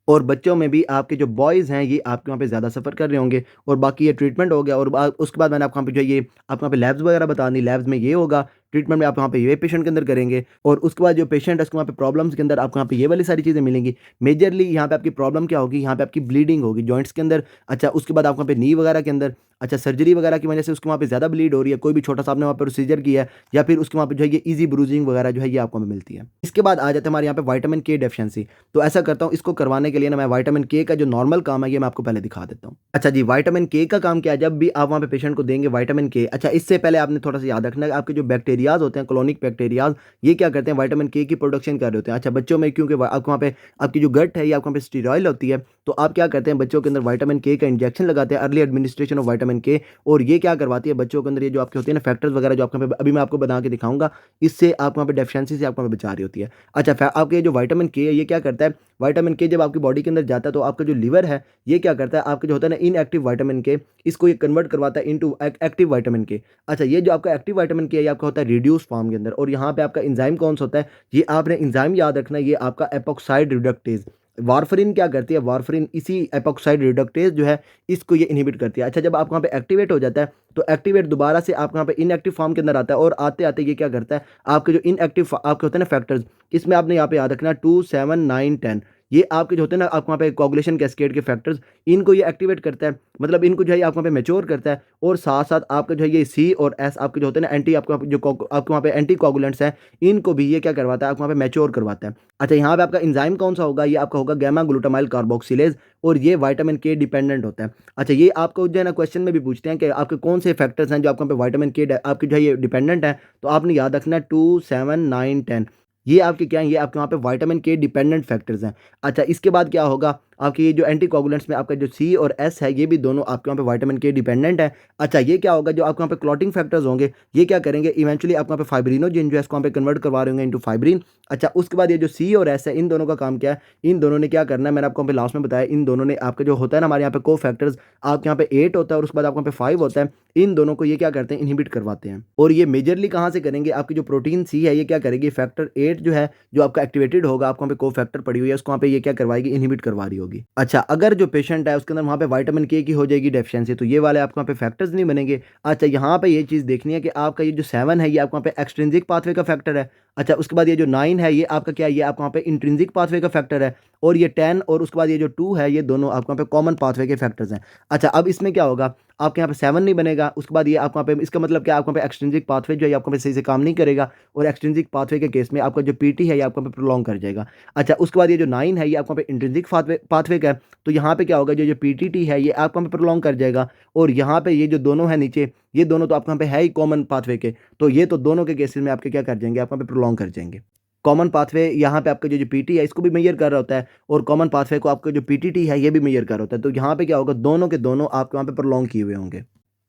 और बच्चों में भी आपके जो बॉयज़ हैं ये आपके वहाँ पे ज़्यादा सफ़र कर रहे होंगे, और बाकी ये ट्रीटमेंट हो गया, और उसके बाद मैंने आपको वहाँ पे जो है ये आपको वहाँ पे लैब्स वगैरह बता दी, लैब्स में ये होगा, ट्रीटमेंट में आप वहाँ पे ये पेशेंट के अंदर करेंगे, और उसके बाद जो पेशेंट है उसको वहाँ पे प्रॉब्लम्स के अंदर आपको वहाँ पे ये वाली सारी चीज़ें मिलेंगी। मेजरली यहाँ पे आपकी प्रॉब्लम क्या होगी, यहाँ पे आपकी ब्लीडिंग होगी जॉइंट्स के अंदर। अच्छा, उसके बाद आपको वहाँ पे नी वगैरह के अंदर, अच्छा सर्जरी वगैरह की वजह से उसके वहाँ पे ज़्यादा ब्लीड हो रही है, कोई भी छोटा-सा आपने वहाँ पे प्रोसीजर किया है, या फिर उसके वहाँ पे जो है ये ईज़ी ब्रूजिंग वगैरह जो है ये आपको वहाँ पे मिलती है। इसके बाद आ जाता है हमारे यहाँ पे विटामिन के डेफिशिएंसी। तो ऐसा करता हूँ, इसको करवाने के लिए ना मैं विटामिन के का जो नॉर्मल काम है ये मैं आपको पहले दिखा देता हूँ। अच्छा जी, विटामिन के का काम क्या है, जब भी आप वहाँ पे पेशेंट को देंगे विटामिन के, अच्छा इससे पहले आपने थोड़ा-सा याद रखना है कि आपके जो बैक्टीरियाज़ होते हैं, कॉलोनिक बैक्टीरियाज़, ये क्या करते हैं विटामिन के की प्रोडक्शन कर रहे होते हैं। अच्छा, बच्चों में क्योंकि आपको वहाँ पे आपकी जो गट है ये आपको वहाँ पे स्टेरॉइल होती है, तो आप क्या करते हैं बच्चों के अंदर विटामिन के का इंजेक्शन लगाते हैं, अर्ली एडमिनिस्ट्रेशन ऑफ विटामिन के, और ये क्या करवाती है बच्चों के अंदर ये जो आपके होते हैं ना फैक्टर्स वगैरह जो आपको अभी मैं आपको बना के दिखाऊँगा, इससे आपको वहाँ पे डेफिशिएंसी से आपको वहाँ पे बचा रही होती है। अच्छा, आपके जो विटामिन के है ये क्या करता है, विटामिन के जब आपकी बॉडी के अंदर जाता है तो आपका जो लिवर है ये क्या करता है, आपका जो होता है ना इनएक्टिव विटामिन के, इसको ये कन्वर्ट करवाता है इनटू एक्टिव विटामिन के। अच्छा, ये जो आपका एक्टिव विटामिन के है ये आपका होता है रिड्यूस फॉर्म के अंदर, और यहाँ पे आपका एंजाइम कौन सा होता है, ये आपने एंजाइम याद रखना है, ये आपका एपॉक्साइड रिडक्टेज। वारफरिन क्या करती है, वारफरिन इसी एपॉक्साइड रिडक्टेज जो है इसको ये इनहिबिट करती है। अच्छा, जब आप वहाँ पे एक्टिवेट हो जाता है तो एक्टिवेट दोबारा से आपके वहाँ पे इनएक्टिव फॉर्म के अंदर आता है, और आते-आते ये क्या करता है, आपके जो इनएक्टिव आपके होते हैं ना फैक्टर्स, इसमें आपने यहाँ पे याद रखना है 2, 7, 9, 10, ये आपके जो होते हैं ना आपको वहाँ पे कोagulation कैस्केड के फैक्टर्स, इनको ये एक्टिवेट करता है, मतलब इनको जो है आपको वहाँ पे मैच्योर करता है, और साथ-साथ आपका जो है ये सी और एस आपके जो होते हैं ना एंटी आपको जो आपको वहाँ पे एंटी कोगुलेंट्स हैं, इनको भी ये क्या करवाता है, आपको वहाँ पे मैच्योर करवाता है। अच्छा, यहाँ पे आपका एंजाइम कौन सा होगा, ये आपका होगा गामा ग्लूटामाइल कार्बोक्सिलेज, और ये विटामिन के डिपेंडेंट होता है। अच्छा, ये आपको जो है ना क्वेश्चन में भी पूछते हैं कि आपके कौन से फैक्टर्स हैं जो आपको वहाँ पे विटामिन के आपकी जो है ये डिपेंडेंट है, तो आपने याद रखना है 2, 7, 9, 10, ये आपके क्या हैं, ये आपके वहाँ पे विटामिन के डिपेंडेंट फैक्टर्स हैं। अच्छा, इसके बाद क्या होगा, आपकी ये जो एंटीकोगुलेंट्स में आपका जो सी और एस है ये भी दोनों आपके वहाँ पे विटामिन के डिपेंडेंट है। अच्छा ये क्या होगा, जो आपके वहाँ पे क्लॉटिंग फैक्टर्स होंगे ये क्या करेंगे, इवेंचुअली आपके वहाँ पे फाइब्रिनोजेन जो है इसको वहाँ पे कन्वर्ट करवा रहे होंगे इनटू फाइब्रिन। अच्छा उसके बाद ये जो सी और एस है इन दोनों का काम क्या है, इन दोनों ने क्या करना है, मैंने आपको वहाँ पे लास्ट में बताया, इन दोनों ने आपका जो होता है ना हमारे यहाँ पे को फैक्टर्स आपके यहाँ पे 8 होता है और उसके बाद आपके यहाँ पे 5 होता है, इन दोनों को ये क्या करते हैं, इनहिबिट करवाते हैं। और ये मेजरली कहाँ से करेंगे, आपकी जो प्रोटीन सी है ये क्या करेगी, फैक्टर 8 जो है जो आपका एक्टिवेटेड होगा, आपको वहाँ पे को फैक्टर पड़ी हुई है उसको वहाँ पे ये क्या करवाएगी, इनहिबिट करवा रही होगी। अच्छा अगर जो पेशेंट है उसके अंदर वहाँ पे विटामिन के की हो जाएगी डेफिशिएंसी, तो ये वाले आपको वहाँ पे फैक्टर्स नहीं बनेंगे। अच्छा यहाँ पे ये चीज़ देखनी है कि आपका ये जो 7 है ये आपको वहाँ पे एक्सट्रिंसिक पाथवे का फैक्टर है। अच्छा उसके बाद ये जो 9 है ये आपका क्या है, ये आपको वहाँ पे इंट्रिंसिक पाथवे का फैक्टर है। और ये 10 और उसके बाद ये जो 2 है ये दोनों आपको वहाँ पे कॉमन पाथवे के फैक्टर्स हैं। अच्छा अब इसमें क्या होगा, आपके यहाँ पे 7 नहीं बनेगा, उसके बाद ये आपको वहाँ पे, इसका मतलब क्या, आपको वहाँ पे एक्सट्रिंसिक पाथवे जो है आपको वहाँ पे सही से काम नहीं करेगा और एक्सट्रिंसिक पाथवे के केस में आपका जो पीटी है ये आपको वहाँ पे प्रोलॉन्ग कर जाएगा। अच्छा उसके बाद ये जो 9 है ये आपको वहाँ पे इंट्रिंसिक पाथवे का है, तो यहाँ पे क्या होगा, जो जो पीटीटी है ये आपको वहाँ पे प्रोलॉन्ग कर जाएगा। और यहाँ पे ये जो दोनों है नीचे, ये दोनों तो आपको वहाँ पे है ही कॉमन पाथवे के, तो ये तो दोनों के केसेस में आपके क्या कर जाएंगे, आपको वहाँ पे प्रोलॉन्ग कर जाएंगे। कॉमन पाथवे यहाँ पे आपका जो पीटी है इसको भी मेजर कर रहा होता है और कॉमन पाथवे को आपका जो पीटीटी है ये भी मेजर कर रहा होता है, तो यहाँ पे क्या होगा, दोनों के दोनों आपके वहाँ पे प्रोलॉन्ग किए हुए होंगे।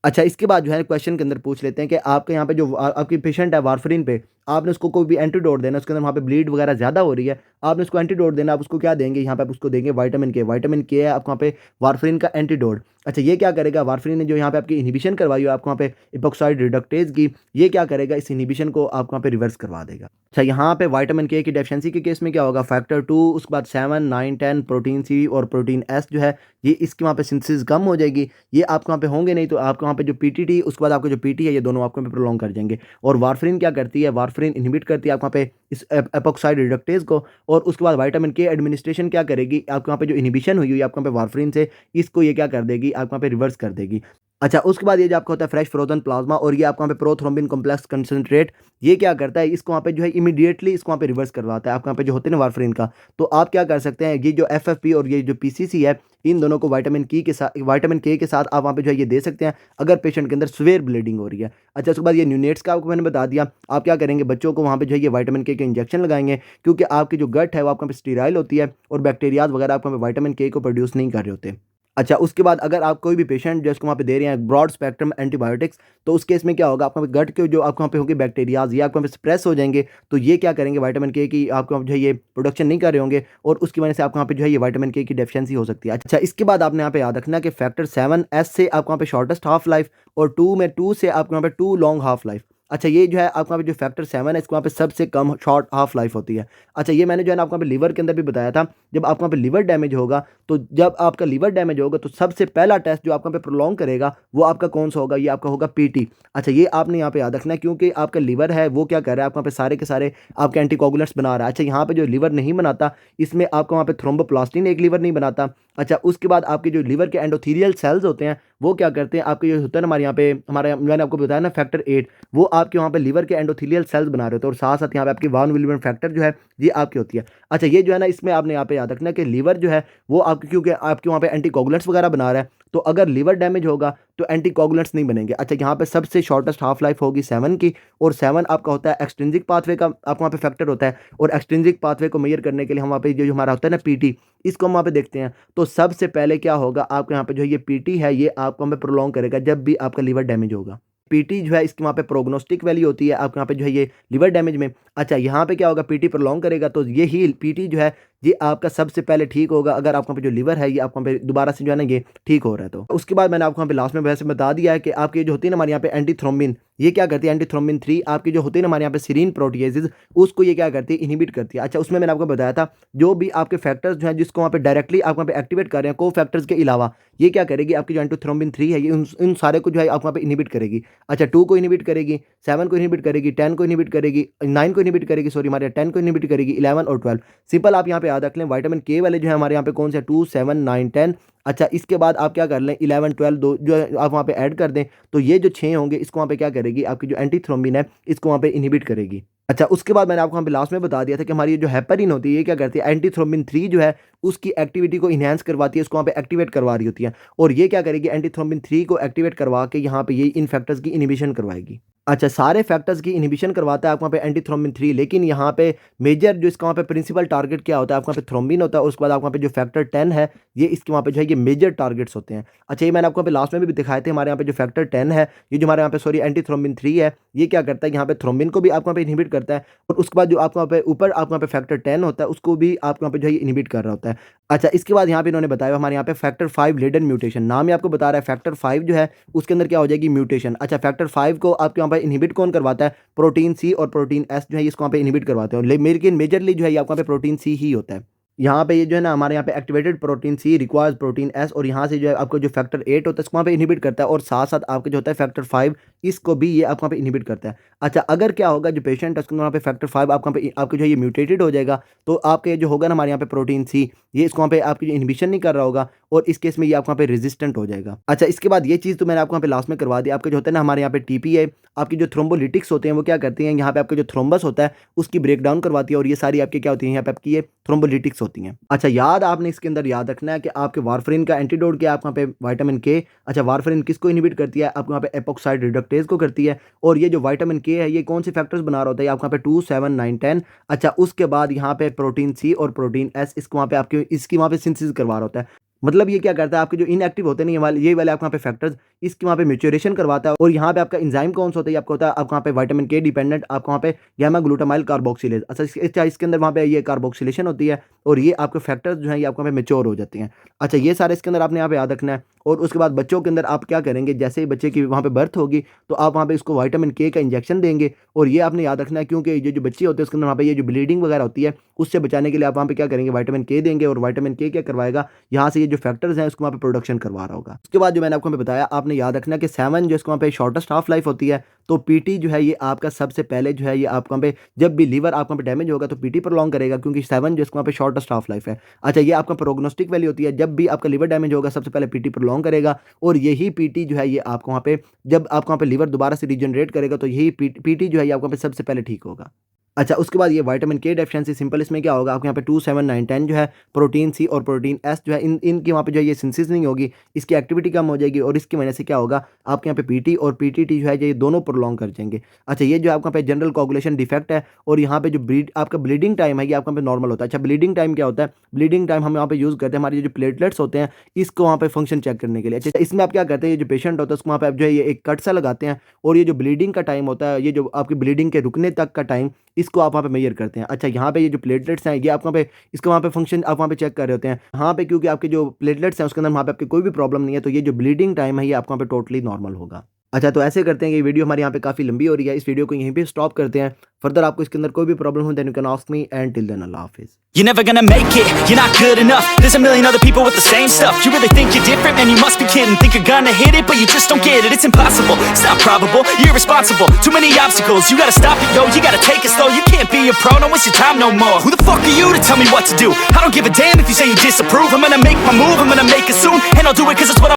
अच्छा इसके बाद जो है क्वेश्चन के अंदर पूछ लेते हैं कि आपके यहाँ पे जो आपकी पेशेंट है वारफरीन पे, आपने उसको कोई भी एंटीडोट देना, उसके अंदर वहाँ पे ब्लीड वगैरह ज़्यादा हो रही है, आपने उसको एंटीडोट देना, आप उसको क्या देंगे, यहाँ पे आप उसको देंगे विटामिन के। विटामिन के है आपको वहाँ पे वारफरीन का एंटीडोट। अच्छा ये क्या करेगा, वारफरीन ने जो यहाँ पे आपकी इनहिबिशन करवाई हो आपको वहाँ पे इपोक्साइड रिडक्टेज की, ये क्या करेगा, इस इनहिबिशन को आपको वहाँ पे रिवर्स करवा देगा। अच्छा यहाँ पे विटामिन के की डेफिशिएंसी के केस में क्या होगा, फैक्टर 2 उसके बाद 7 9 10 प्रोटीन सी और प्रोटीन एस जो है ये इसकी वहाँ पे सिंथेसिस कम हो जाएगी, ये आपके वहाँ पे होंगे नहीं, तो आपके वहाँ पे जो पीटीटी उसके बाद आपका जो पीटी है ये दोनों आपको प्रोलॉन्ग कर जाएंगे। और वारफरीन क्या करती है, वारफरीन इनहिबिट करती है आपको वहाँ पे इस एपोक्साइड रिडक्टेज को, और उसके बाद विटामिन के एडमिनिस्ट्रेशन क्या करेगी, आपके वहाँ पे जो इनहिबिशन हुई है आपको वहाँ पे वारफरीन से, इसको ये क्या कर देगी, आपको वहाँ पे रिवर्स कर देगी। अच्छा उसके बाद ये जो आपका होता है फ्रेश फ्रोजन प्लाज्मा, और ये आपको वहाँ पे प्रोथ्रोम्बिन कॉम्प्लेक्स कंसंट्रेट, ये क्या करता है, इसको वहाँ पे जो है इमीडिएटली इसको वहाँ पे रिवर्स करवाता है आपको वहाँ पे जो होते हैं ना वारफरीन का। तो आप क्या कर सकते हैं, ये जो एफएफपी और ये जो पीसीसी है इन दोनों को विटामिन के के साथ आप वहाँ पे जो है ये दे सकते हैं अगर पेशेंट के अंदर सीवियर ब्लीडिंग हो रही है। अच्छा उसके बाद ये न्यूनेट्स का आपको मैंने बता दिया, आप क्या करेंगे, बच्चों को वहाँ पे जो है ये विटामिन के इंजेक्शन लगाएंगे, क्योंकि आपकी जो गट है वो आपको स्टीराइल होती है और बैक्टीरियाज वगैरह आपको विटामिन के को प्रोड्यूस नहीं कर रहे होते। अच्छा उसके बाद अगर आप कोई भी पेशेंट जो इसको वहाँ पे दे रहे हैं ब्रॉड स्पेक्ट्रम एंटीबायोटिक्स, तो उस केस में क्या होगा, आपको गट के जो आपको वहाँ पे होंगे बैक्टीरियाज ये आपको वहाँ पे स्प्रेस हो जाएंगे, तो ये क्या करेंगे, विटामिन के की आपको जो है ये प्रोडक्शन नहीं कर रहे होंगे और उसकी वजह से आपको वहाँ पे जो है ये विटामिन के की डेफिशिएंसी हो सकती है। अच्छा इसके बाद आपने यहाँ पे याद रखना कि फैक्टर 7 एस से आपको वहाँ पे शॉर्टेस्ट हाफ लाइफ और 2 से आपको वहाँ पे 2 लॉन्ग हाफ लाइफ। अच्छा ये जो है आपको वहाँ पे जो फैक्टर 7 है इसको वहाँ पे सबसे कम शॉर्ट हाफ लाइफ होती है। अच्छा ये मैंने जो है ना आपको वहाँ पे लिवर के अंदर भी बताया था, जब आपको वहाँ पे लिवर डैमेज होगा, तो जब आपका लिवर डैमेज होगा तो सबसे पहला टेस्ट जो आपका पे प्रोलॉन्ग करेगा वो आपका कौन सा होगा, ये आपका होगा पीटी। अच्छा ये आपने यहाँ पे याद रखना है, क्योंकि आपका लिवर है वो क्या कर रहा है, आपको वहाँ पे सारे के सारे आपके एंटीकोगुलेंट्स बना रहा है। अच्छा यहाँ पे जो लिवर नहीं बनाता, इसमें आपका वहाँ पे थ्रोम्बोप्लास्टिन एक लिवर नहीं बनाता। अच्छा उसके बाद आपके जो लिवर के एंडोथीलियल सेल्स होते हैं वो क्या करते हैं, आपके जो होता है ना हमारे यहाँ पे, हमारे मैंने आपको बताया ना फैक्टर 8, वो आपके वहाँ पे लिवर के एंडोथीलियल सेल्स बना रहे होते हैं, और साथ साथ यहाँ पे आपकी वान विलियमन फैक्टर जो है ये आपकी होती है। अच्छा ये जो है ना इसमें आपने यहाँ पे याद रखना है कि लिवर जो है वो आपके, क्योंकि आपके वहाँ पे एंटीकोगुलेंट्स वगैरह बना रहा है, तो अगर लिवर डैमेज होगा तो एंटीकोगुलेंट्स नहीं बनेंगे। अच्छा यहाँ पे सबसे शॉर्टेस्ट हाफ लाइफ होगी 7 की, और 7 आपका होता है एक्सट्रिंसिक पाथवे का आपको वहाँ पे फैक्टर होता है, और एक्सट्रिंसिक पाथवे को मेजर करने के लिए हम वहाँ पे जो हमारा होता है ना पीटी, इसको हम वहाँ पे देखते हैं। तो सबसे पहले क्या होगा, आपके यहाँ पे जो ये पीटी है ये आपको हमें प्रोलॉन्ग करेगा जब भी आपका लिवर डैमेज होगा। पीटी जो है इसकी वहाँ पे प्रोग्नोस्टिक वैल्यू होती है आपके यहाँ पे जो है ये लिवर डैमेज में। अच्छा यहाँ पे क्या होगा, पीटी प्रोलॉन्ग करेगा, तो ये ही पीटी जो है ये आपका सबसे पहले ठीक होगा अगर आपको पे जो लिवर है ये आपको पे दोबारा से जो है ना ये ठीक हो रहा है। तो उसके बाद मैंने आपको यहाँ पे लास्ट में वैसे बता दिया है कि आपकी जो होती है ना हमारे यहाँ पे एंटीथ्रोम्बिन, ये क्या करती है, एंटीथ्रोम्बिन 3 आपकी जो होती है ना हमारे यहाँ पे सीरीन प्रोटीएजेस, उसको ये क्या करती है, इनहिबिट करती है। अच्छा उसमें मैंने आपको बताया था जो भी आपके फैक्टर्स जो हैं जिसको वहाँ पे डायरेक्टली आप वहाँ पे एक्टिवेट कर रहे हैं को फैक्टर्स के अलावा, ये क्या करेगी, आपकी जो एंटीथ्रोम्बिन 3 है ये इन सारे को जो है आप वहाँ पे इनहिबिट करेगी। अच्छा 2 को इनहिबिट करेगी, 7 को इनहिबिट करेगी, 10 को इनहिबिट करेगी, 9 को इनहिबिट करेगी, सॉरी हमारे 10 को इनहिबिट करेगी, 11 और 12। सिंपल आप यहाँ पे याद रख लें, विटामिन के वाले जो है हमारे यहाँ पे कौन से 2 7 9 10। अच्छा इसके बाद आप क्या कर लें, 11 12 दो जो है आप वहाँ पे ऐड कर दें, तो ये जो 6 होंगे इसको वहाँ पे क्या करेगी, आपकी जो एंटीथ्रोम्बिन है इसको वहाँ पे इनहिबिट करेगी। अच्छा उसके बाद मैंने आपको वहाँ पे लास्ट में बता दिया था कि हमारी ये जो हेपरिन होती है ये क्या करती है, एंटीथ्रोम्बिन 3 जो है उसकी एक्टिविटी को इन्हांस करवाती है, इसको वहाँ पे एक्टिवेट करवा रही होती है, और ये क्या करेगी, एंटीथ्रोम्बिन 3 को एक्टिवेट करवा के यहाँ पे ये इन फैक्टर्स की इनहिबिशन करवाएगी। अच्छा, सारे फैक्टर्स की इन्हिबिशन करवाता है आपको वहाँ पे एंटीथ्रोम्बिन 3, लेकिन यहाँ पे मेजर जो इसका वहाँ पे प्रिंसिपल टारगेट क्या होता है, आपको वहाँ पे थ्रोम्बिन होता है और उसके बाद आपको वहाँ पे जो फैक्टर 10 है, ये इसके वहाँ पे जो है ये मेजर टारगेट्स होते हैं। अच्छा, ये मैंने आपको वहाँ पे लास्ट में भी दिखाए थे, हमारे यहाँ पे जो फैक्टर 10 है, ये जो हमारे यहाँ पे सॉरी एंटीथ्रोम्बिन 3 है, ये क्या करता है, यहाँ पे थ्रोम्बिन को भी आपको वहाँ पे इनहिबिट करता है और उसके बाद जो आपको वहाँ पे ऊपर आपको वहाँ पे फैक्टर 10 होता है, उसको भी आपको वहाँ पे जो है ये इनहिबिट कर रहा होता है। अच्छा, इसके बाद यहाँ पे इन्होंने बताया हमारे यहाँ पे फैक्टर 5 लेडन म्यूटेशन, नाम ही आपको बता रहा है फैक्टर 5 जो है उसके अंदर क्या हो जाएगी म्यूटेशन। अच्छा, फैक्टर 5 को आपके यहाँ पे इनहिबिट कौन करवाता है, प्रोटीन सी और प्रोटीन एस जो है इसको वहाँ पे इनहिबिट करवाते हैं, लेकिन मेजरली जो है ये आपको वहाँ पे प्रोटीन सी ही होता है। यहाँ पे ये जो है ना हमारे यहाँ पे activated protein C requires protein S और यहाँ से जो है आपको जो फैक्टर 8 होता है इसको वहाँ पे इनहिबिट करता है और साथ साथ आपके जो होता है फैक्टर 5 इसको भी ये आपको वहाँ पे इनहिबिट करता है। अच्छा, अगर क्या होगा जो पेशेंट है उसके वहाँ पे फैक्टर 5 आपको वहाँ पे आपके जो है ये म्यूटेटेड हो जाएगा, तो आपके जो होगा ना हमारे यहाँ पे प्रोटीन सी, ये इसको वहाँ पे आपकी जो इनहिबिशन नहीं कर रहा होगा और इस केस में ये आपको वहाँ पे रेजिस्टेंट हो जाएगा। अच्छा, इसके बाद ये चीज़ तो मैंने आपको वहाँ पे लास्ट में करवा दी। आपके जो होता है ना हमारे यहाँ पे टीपीए आपकी जो थ्रोम्बोलिटिक्स होते हैं वो क्या करती हैं, यहाँ पे आपका जो थ्रोम्बस होता है उसकी ब्रेक डाउन करवाती है और ये सारी आपकी क्या होती है, यहाँ पे आपकी ये थ्रोम्बोलिटिक्स होती हैं। अच्छा, याद आपने इसके अंदर याद रखना है कि आपके वारफरिन का एंटीडोट क्या है, आपको वहाँ पे विटामिन के। अच्छा, वारफरिन किसको इनहिबिट करती है, आपको वहाँ पे एपॉक्साइड रिडक्टेज को करती है और ये जो विटामिन के है ये कौन से फैक्टर्स बना रहा होता है, आपको वहाँ पे 2, 7, 9, 10। अच्छा, उसके बाद यहाँ पे प्रोटीन सी और प्रोटीन एस इसको वहाँ पे आपके इसकी वहाँ पे सिंथेसिस करवा रहा होता है। मतलब ये क्या करता है, आपके जो इनएक्टिव होते हैं ना ये वाले आपके वहाँ पे फैक्टर्स इसकी वहाँ पे मैच्योरेशन करवाता है और यहाँ पे आपका एंजाइम कौन सा होता है, आपको होता है आपको वहाँ पे विटामिन के डिपेंडेंट आपको वहाँ पे गामा ग्लूटामाइल कार्बोक्सिलेज। अच्छा, इसके अंदर वहाँ पे ये कार्बोक्सिलेशन होती है और ये आपके फैक्टर्स जो हैं ये आपको वहाँ पे मैच्योर हो जाते हैं। अच्छा, ये सारे इसके अंदर आपने यहाँ पे याद रखना है और उसके बाद बच्चों के अंदर आप क्या करेंगे, जैसे ही बच्चे की वहाँ पे बर्थ होगी तो आप वहाँ पे इसको विटामिन के का इंजेक्शन देंगे और ये आपने याद रखना है क्योंकि ये जो बच्चे होते हैं उसके अंदर वहाँ पे ये जो ब्लीडिंग वगैरह होती है उससे बचाने के लिए आप वहाँ पे क्या करेंगे, विटामिन के देंगे और विटामिन के क्या करवाएगा, यहाँ से ये जो फैक्टर्स हैं उसको वहाँ पे प्रोडक्शन करवा रहा होगा। उसके बाद जो मैंने आपको बताया आपने याद रखना कि 7 जो इसको वहाँ पे शॉर्टेस्ट हाफ लाइफ होती है, तो पीटी जो है ये आपका सबसे पहले जो है ये आपको वहाँ पे जब भी लीवर आपको वहाँ पे डैमेज होगा तो पीटी प्रोलॉन्ग करेगा क्योंकि 7 जो इसको वहाँ पे शॉर्टेस्ट हाफ लाइफ है। अच्छा, ये आपका प्रोग्नोस्टिक वैल्यू होती है, जब भी आपका लीवर डैमेज होगा सबसे पहले पीटी प्रोलॉन्ग करेगा और यही पीटी जो है ये आपको वहाँ पे जब आपको वहाँ पे लीवर दोबारा से रीजनरेट करेगा तो यही पीटी जो है ये आपको वहाँ पे सबसे पहले ठीक होगा। अच्छा, उसके बाद ये विटामिन के डेफिशिएंसी सिंपल इसमें क्या होगा, आपको यहाँ पे 2, 7, 9, 10 जो है प्रोटीन सी और प्रोटीन एस जो है इनकी वहाँ पे जो है ये सिंथेसिस नहीं होगी, इसकी एक्टिविटी कम हो जाएगी और इसकी वजह से क्या होगा आपके यहाँ पे पीटी और पीटीटी जो है ये दोनों प्रोलॉन्ग कर जाएंगे। अच्छा, ये जो आपका पे जनरल कोगुलेशन डिफेक्ट है और यहाँ पे जो आपका ब्लीडिंग टाइम है ये आपका पे नॉर्मल होता है। अच्छा, ब्लीडिंग टाइम क्या होता है, ब्लीडिंग टाइम हम यहाँ पे यूज़ करते हैं हमारे जो प्लेटलेट्स होते हैं इसको वहाँ पे फंक्शन चेक करने के लिए। अच्छा, इसमें आप क्या करते हैं, ये जो पेशेंट होता है उसको वहाँ पे आप जो है ये एक कट सा लगाते हैं और ये जो ब्लीडिंग का टाइम होता है, ये जो आपकी ब्लीडिंग के रुकने तक का टाइम इसको आप वहाँ पे मेजर करते हैं। अच्छा, यहाँ पे ये जो प्लेटलेट्स हैं ये आप वहाँ पे इसको वहाँ पे फंक्शन आप वहाँ पे चेक कर रहे होते हैं। यहाँ पे क्योंकि आपके जो प्लेटलेट्स हैं उसके अंदर वहाँ पे आपके कोई भी प्रॉब्लम नहीं है तो ये जो ब्लीडिंग टाइम है ये आपको वहाँ पे टोटली नॉर्मल होगा। अच्छा, तो ऐसे करते हैं कि ये वीडियो हमारे यहाँ पे काफ़ी लंबी हो रही है, इस वीडियो को यहीं पे स्टॉप करते हैं। फर्दर आपको इसके अंदर कोई भी प्रॉब्लम हो then you can ask me and till then Allah हाफिज़। You're never gonna make it, you're not good enough. There's a million other people with the same stuff. You really think you're different? Man, you must be kidding. Think you're gonna hit it, but you just don't get it. It's impossible, it's not probable, you're irresponsible. Too many obstacles, you gotta stop it, yo. You gotta take it slow, you can't be a pro, don't waste your time no more. Who the fuck are you to tell me what to do? I don't give a damn if you say you disapprove. I'm gonna make my move, I'm gonna make it soon, and I'll do it cause it's what I